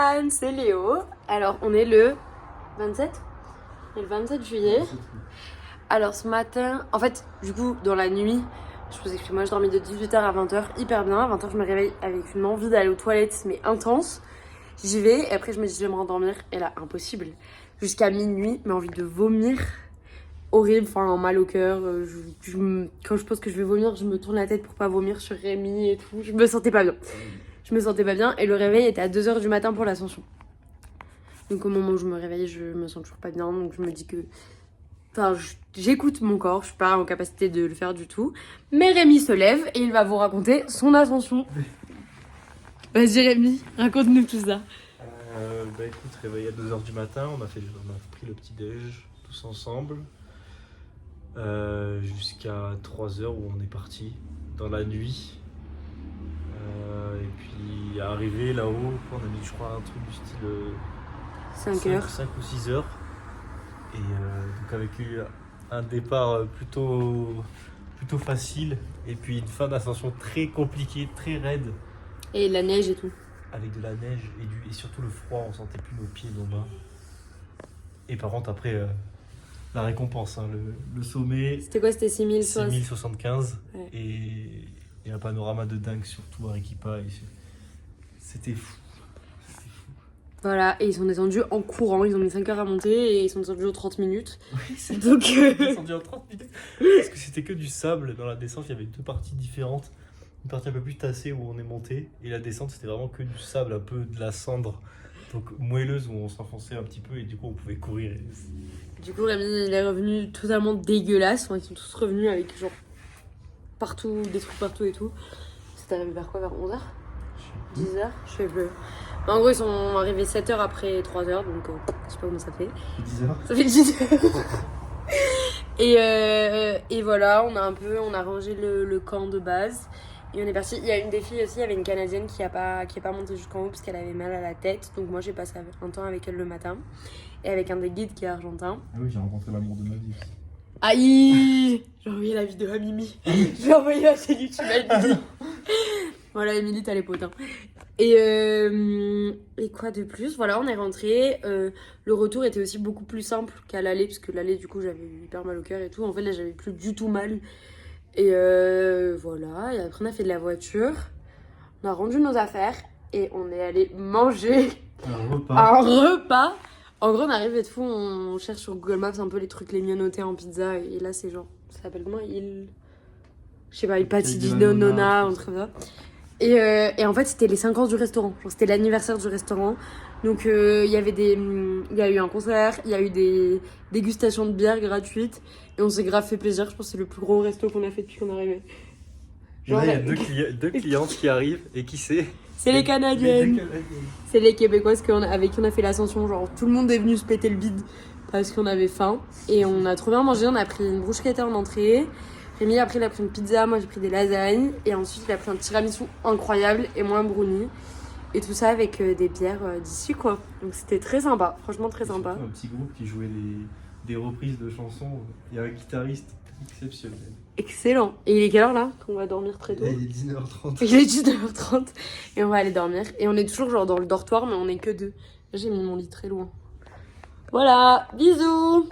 everyone, c'est Léo. Alors on est le 27 ? On est le 27 juillet. Alors ce matin, en fait du coup dans la nuit, je vous explique, moi je dormais de 18h à 20h hyper bien. À 20h je me réveille avec une envie d'aller aux toilettes mais intense. J'y vais et après je me dis je vais me rendormir et là impossible. Jusqu'à minuit, mais envie de vomir. Horrible, enfin mal au cœur. Quand je pense que je vais vomir, je me tourne la tête pour pas vomir sur Rémi et tout. Je me sentais pas bien. Je me sentais pas bien et le réveil était à 2h du matin pour l'ascension. Donc au moment où je me réveille, je me sens toujours pas bien. Donc je me dis que... Enfin, j'écoute mon corps, je suis pas en capacité de le faire du tout. Mais Rémi se lève et il va vous raconter son ascension. Vas-y Rémi, raconte-nous tout ça. Bah écoute, réveillé à 2h du matin, on a pris le petit déj tous ensemble. Jusqu'à 3h où on est parti dans la nuit. Et puis arrivé là-haut, on a mis je crois un truc du style 5 ou 6 heures. Et donc avec un départ plutôt facile et puis une fin d'ascension très compliquée, très raide. Et la neige et tout. Avec de la neige et surtout le froid, on sentait plus nos pieds, nos mains. Et par contre après la récompense, hein, le sommet. C'était quoi? C'était 6075 ouais. et un panorama de dingue surtout à Arequipa. C'était fou. Voilà, et ils sont descendus en courant, ils ont mis 5 heures à monter et ils sont descendus en 30 minutes. Oui, c'est donc descendu en 30 minutes. Parce que c'était que du sable. Dans la descente, il y avait deux parties différentes. Une partie un peu plus tassée où on est monté, et la descente c'était vraiment que du sable, un peu de la cendre, donc moelleuse où on s'enfonçait un petit peu et du coup on pouvait courir. Du coup Rémi il est revenu totalement dégueulasse, enfin, ils sont tous revenus avec genre partout, des trucs partout et tout. C'était arrivé vers quoi? Vers 11h 10h? Je sais plus. En gros ils sont arrivés 7h après 3h, donc je sais pas comment ça fait. 10h. Ça fait 10h. Et voilà, on a rangé le camp de base. Et on est parti. Il y a une des filles aussi, il y avait une Canadienne qui est pas montée jusqu'en haut parce qu'elle avait mal à la tête. Donc moi j'ai passé un temps avec elle le matin. Et avec un des guides qui est argentin. Ah oui, j'ai rencontré l'amour de ma vie. Aïe. J'ai envoyé la vidéo à Mimi. J'ai envoyé la chaîne YouTube à Mimi. Voilà, Émilie, t'as les potes. Hein. Et quoi de plus? Voilà, on est rentré. Le retour était aussi beaucoup plus simple qu'à l'aller. Parce que l'aller, du coup, j'avais eu hyper mal au cœur et tout. En fait, là, j'avais plus du tout mal. Et voilà, et après on a fait de la voiture, on a rendu nos affaires et on est allé manger un repas. En gros on arrive et tout, on cherche sur Google Maps un peu les trucs les mieux notés en pizza et là c'est genre, ça s'appelle comment? Je sais pas, il Patidino Nonna, un truc comme ça. Et en fait c'était les 5 ans du restaurant, genre c'était l'anniversaire du restaurant. Donc il y a eu un concert, il y a eu des dégustations de bière gratuites et on s'est grave fait plaisir. Je pense que c'est le plus gros resto qu'on a fait depuis qu'on est arrivé. Genre, là, il y a deux clientes qui arrivent et qui c'est? C'est les Canadiennes. C'est les Québécoises avec qui on a fait l'ascension. Genre tout le monde est venu se péter le bide parce qu'on avait faim et on a trop bien mangé. On a pris une bruschetta en entrée. Rémi après il a pris une pizza, moi j'ai pris des lasagnes et ensuite il a pris un tiramisu incroyable et moi un brownie. Et tout ça avec des bières d'ici quoi. Donc c'était très sympa, franchement très sympa. Un petit groupe qui jouait des reprises de chansons. Il y a un guitariste exceptionnel. Excellent. Et il est quelle heure là? Qu'on va dormir très tôt. Il est 19h30. Il est 19h30 et on va aller dormir. Et on est toujours genre dans le dortoir mais on est que deux. J'ai mis mon lit très loin. Voilà, bisous.